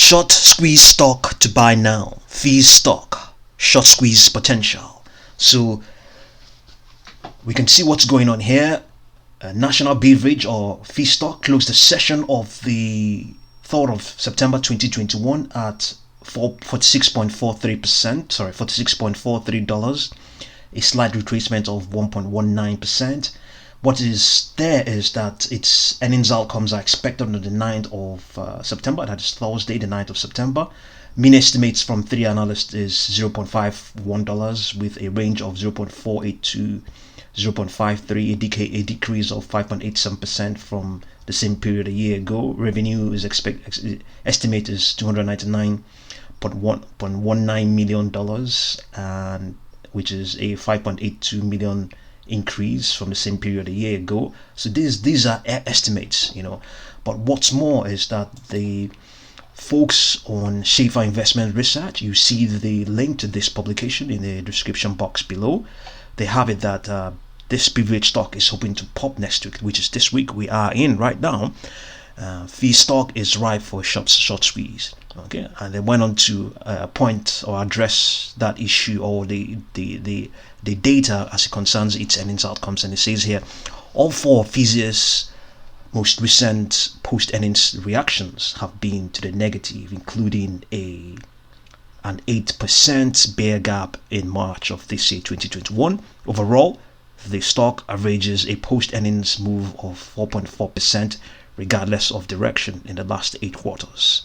Short squeeze stock to buy now. FIZZ stock. Short squeeze potential. So we can see what's going on here. National Beverage or FIZZ stock closed the session of the 3rd of September 2021 at 46.43%. Sorry, $46.43. A slight retracement of 1.19%. What is there is that its earnings outcomes are expected on the 9th of September, that is Thursday, the 9th of September. Mean estimates from 3 analysts is $0.51 with a range of 0.48 to 0.53, a decrease of 5.87% from the same period a year ago. Revenue is estimate is $299.19 million, and which is a 5.82 million increase from the same period a year ago. So these are estimates, but what's more is that the folks on Schaefer Investment Research, you see the link to this publication in the description box below. They have it that this beverage stock is hoping to pop next week, which is this week we are in right now. FIZZ stock is ripe for a short squeeze. Okay, and they went on to point or address that issue or the data as it concerns its earnings outcomes, and it says here all 4 of FIZZ's most recent post-earnings reactions have been to the negative, including an 8% bear gap in March of this year, 2021. Overall, the stock averages a post-earnings move of 4.4% regardless of direction in the last 8 quarters.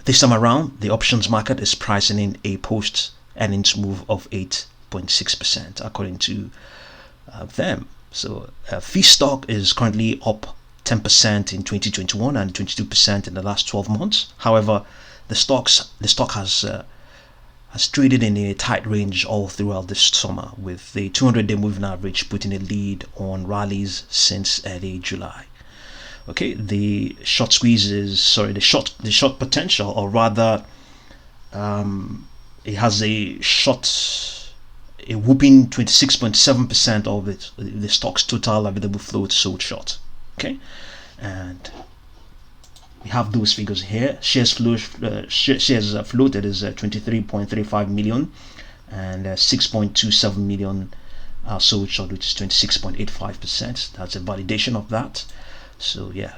This time around, the options market is pricing in a post-earnings move of 8.6% according to them. So FIZZ stock is currently up 10% in 2021 and 22% in the last 12 months. However, the stock has traded in a tight range all throughout this summer, with the 200-day moving average putting a lead on rallies since early July. Okay, the short squeeze is the short potential, or rather, it has a whooping 26.7% of the stock's total available float sold short. Okay, and we have those figures here. Shares floated is 23.35 million, and 6.27 million are sold short, which is 26.85%. That's a validation of that. So yeah,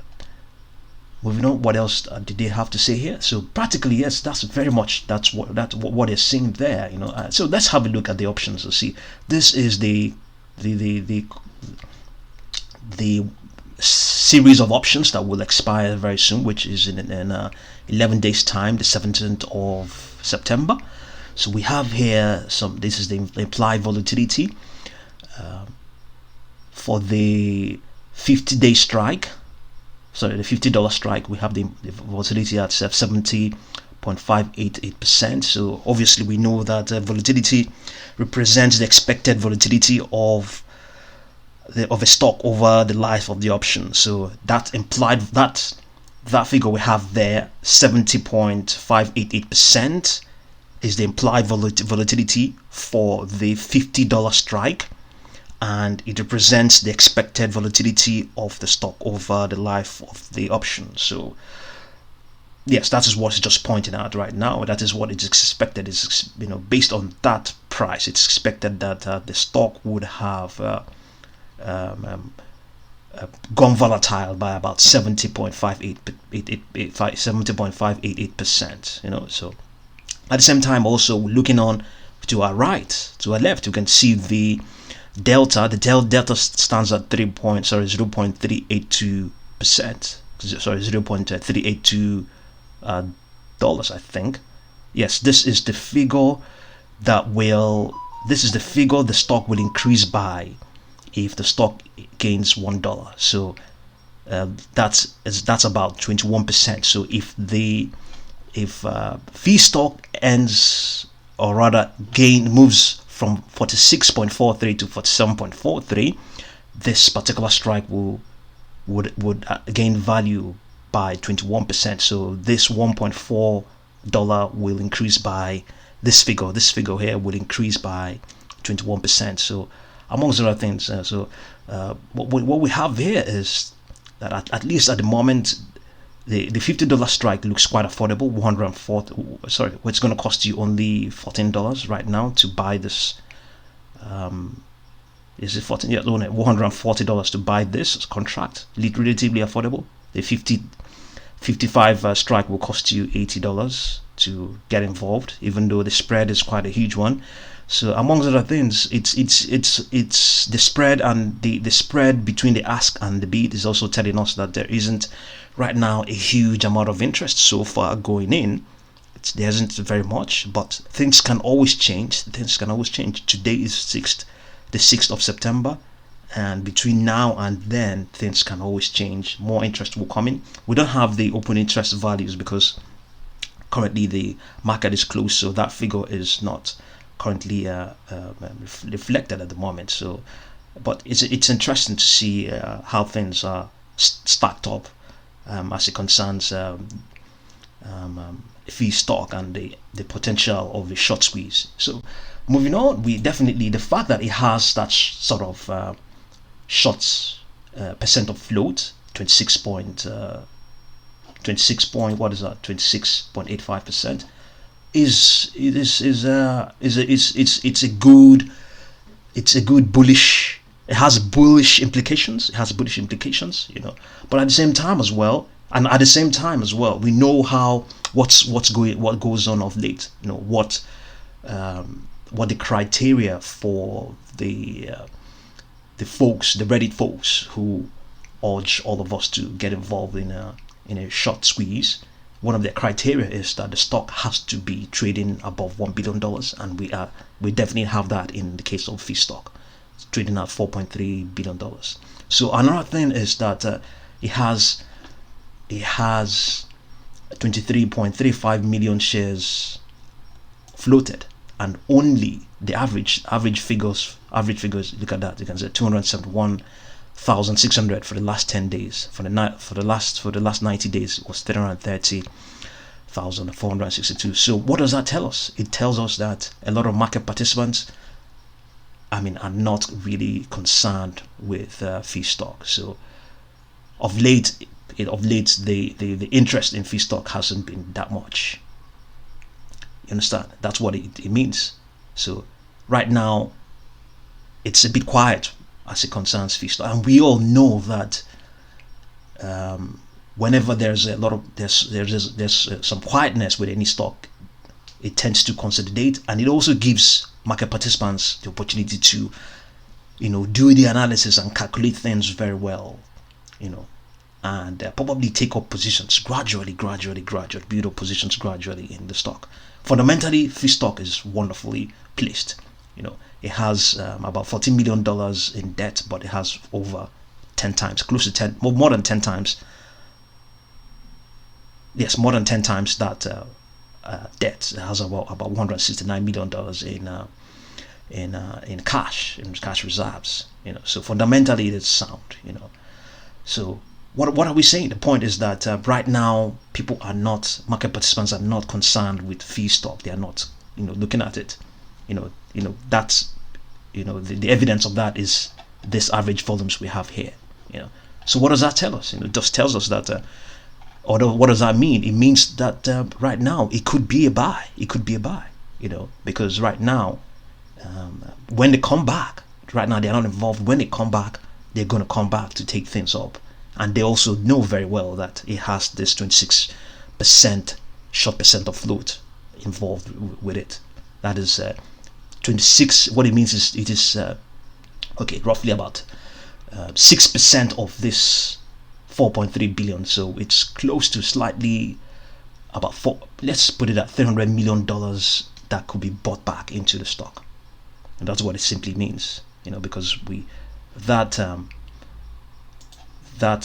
moving on, what else did they have to say here? So practically, yes, that's very much what they're seeing there. So let's have a look at the options to see. This is the series of options that will expire very soon, which is in 11 days time, the 17th of September. So we have here this is the implied volatility for the 50-day strike. Sorry, the $50 strike, we have the volatility at 70.588%. So obviously we know that volatility represents the expected volatility of a stock over the life of the option. So that implied that figure we have there, 70.588%, is the implied volatility for the $50 strike, and it represents the expected volatility of the stock over the life of the option. So yes, that is what it's just pointing out right now. That is what it's expected. Is based on that price, it's expected that the stock would have gone volatile by about 70.588%. So at the same time, also looking on to our right, to our left, you can see the delta. The delta stands at 0.382%. Sorry, 0.382 dollars, I think. Yes, this is the figure this is the figure the stock will increase by if the stock gains $1. So that's about 21%. So if FIZZ stock ends, or rather moves from 46.43 to 47.43, this particular strike would gain value by 21%. So this $1.4 will increase by this figure here will increase by 21%. So amongst other things, what we have here is that at least at the moment, the $50 strike looks quite affordable. 140. Sorry, it's going to cost you only $14 right now to buy this. Is it 14? Yeah, $140 to buy this contract. Relatively affordable. The 55 strike will cost you $80 to get involved, even though the spread is quite a huge one. So amongst other things, it's the spread, and the spread between the ask and the bid is also telling us that there isn't right now a huge amount of interest so far going in. There isn't very much, but things can always change. Things can always change. Today is the 6th of September, and between now and then things can always change. More interest will come in. We don't have the open interest values because currently the market is closed, so that figure is not currently reflected at the moment. So, but it's interesting to see how things are stacked up as it concerns FIZZ stock and the potential of the short squeeze. So moving on, we definitely, the fact that it has that sort of short percent of float, 26.85%, it's a good bullish. It has bullish implications. But at the same time as well, we know what goes on of late. What the criteria for the Reddit folks who urge all of us to get involved in a short squeeze. One of the criteria is that the stock has to be trading above $1 billion, and we definitely have that in the case of FIZZ stock. It's trading at $4.3 billion. So another thing is that it has 23.35 million shares floated, and only the average figures. Look at that. You can say 271,600 for the last 10 days. For the last 90 days, it was 330,462. So what does that tell us? It tells us that a lot of market participants, are not really concerned with FIZZ stock. So of late, the interest in FIZZ stock hasn't been that much. You understand? That's what it means. So right now, it's a bit quiet as it concerns FIZZ stock, and we all know that whenever there's some quietness with any stock, it tends to consolidate, and it also gives market participants the opportunity to do the analysis and calculate things very well, and probably take up positions gradually, build up positions gradually in the stock. Fundamentally, FIZZ stock is wonderfully placed. It has about $14 million in debt, but it has over 10 times, close to 10, more than 10 times. Yes, more than 10 times that debt. It has about $169 million in cash reserves. So fundamentally, it's sound. So what are we saying? The point is that right now, market participants are not concerned with FIZZ stock. They are not, looking at it. That's, the evidence of that is this average volumes we have here. So what does that tell us? It just tells us that, or what does that mean? It means that right now it could be a buy. Because right now, when they come back, right now they're not involved. When they come back, they're going to come back to take things up. And they also know very well that it has this 26% short percent of float involved with it. That is 26. What it means is it is roughly about 6% of this 4.3 billion. So it's close to slightly about let's put it at $300 million that could be bought back into the stock. And that's what it simply means, because that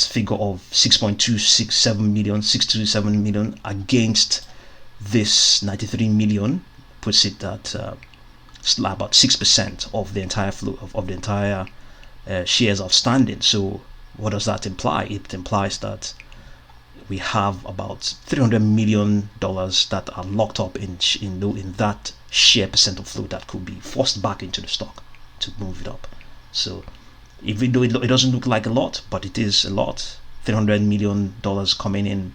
figure of 6.267 million against this 93 million puts it at about 6% of the entire flow of the entire shares outstanding. So what does that imply? It implies that we have about $300 million that are locked up in that share percent of flow that could be forced back into the stock to move it up. So even though it doesn't look like a lot, but it is a lot. $300 million coming in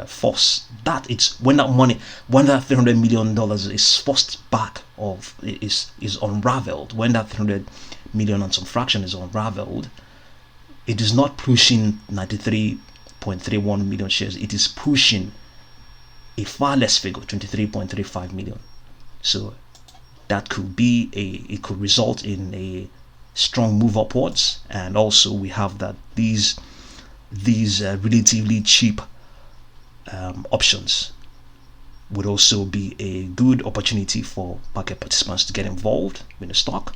force that. It's when that money, when that $300 million is forced back, of is unraveled, when that 300 million and some fraction is unraveled, it is not pushing 93.31 million shares, it is pushing a far less figure, 23.35 million. So that could be it could result in a strong move upwards. And also we have that these relatively cheap options would also be a good opportunity for market participants to get involved in the stock,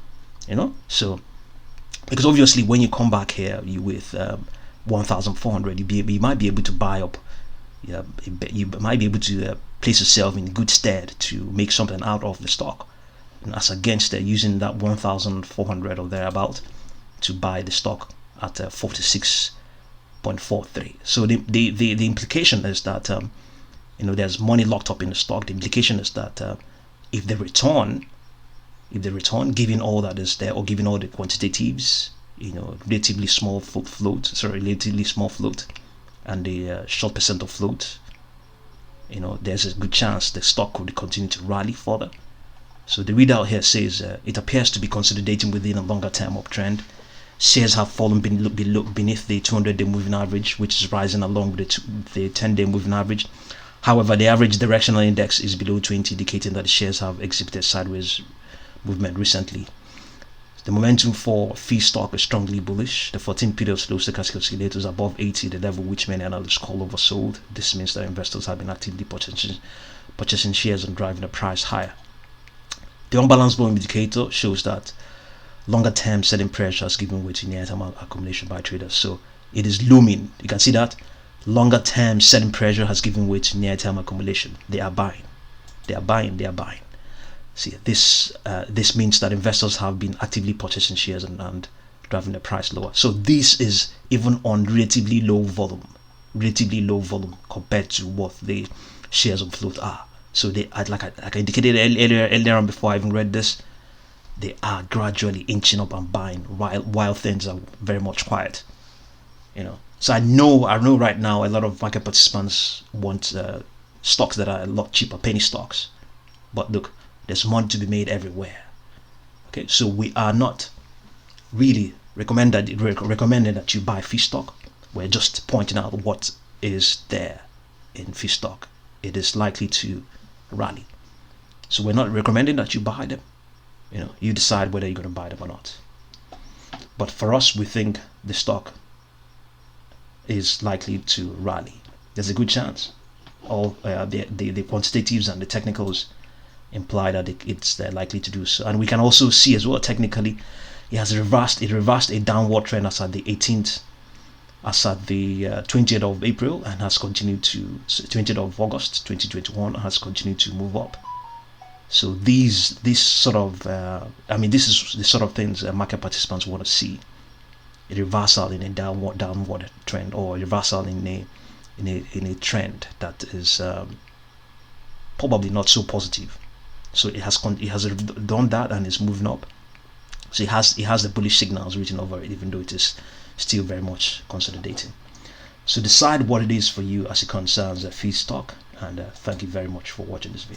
so because obviously when you come back here with 1,400, you might be able to buy up, you might be able to place yourself in good stead to make something out of the stock, and as against using that 1,400 or thereabout to buy the stock at 46.43. So the implication is that there's money locked up in the stock. The implication is that if they return, given all that is there, or given all the quantitatives, relatively small float, and the short percent of float, there's a good chance the stock could continue to rally further. So the readout here says it appears to be consolidating within a longer term uptrend. Shares have fallen beneath the 200-day moving average, which is rising along with the 10-day moving average. However, the average directional index is below 20, indicating that the shares have exhibited sideways movement recently. The momentum for FIZZ stock is strongly bullish. The 14-period slow stochastic oscillator is above 80, the level which many analysts call oversold. This means that investors have been actively purchasing shares and driving the price higher. The unbalanced volume indicator shows that longer term selling pressure has given way to near-term accumulation by traders. So it is looming. You can see that longer term selling pressure has given way to near-term accumulation. They are buying. See, this means that investors have been actively purchasing shares and driving the price lower. So this is even on relatively low volume compared to what the shares on float are. So they are, like I indicated earlier on before I even read this, they are gradually inching up and buying while things are very much quiet. So I know right now a lot of market participants want stocks that are a lot cheaper, penny stocks. But look, there's money to be made everywhere. Okay, so we are not really recommending that you buy FIZZ stock. We're just pointing out what is there in FIZZ stock. It is likely to rally. So we're not recommending that you buy them. You decide whether you're going to buy them or not. But for us, we think the stock is likely to rally. There's a good chance. All the quantitatives and the technicals imply that it's likely to do so. And we can also see as well technically, it reversed a downward trend as at the 20th of April, and has continued to 20th of August 2021 has continued to move up. So this sort of this is the sort of things market participants want to see: a reversal in a downward trend, or a reversal in a trend that is probably not so positive. So it has done that and is moving up. So it has the bullish signals written over it, even though it is still very much consolidating. So decide what it is for you as it concerns FIZZ stock, and thank you very much for watching this video.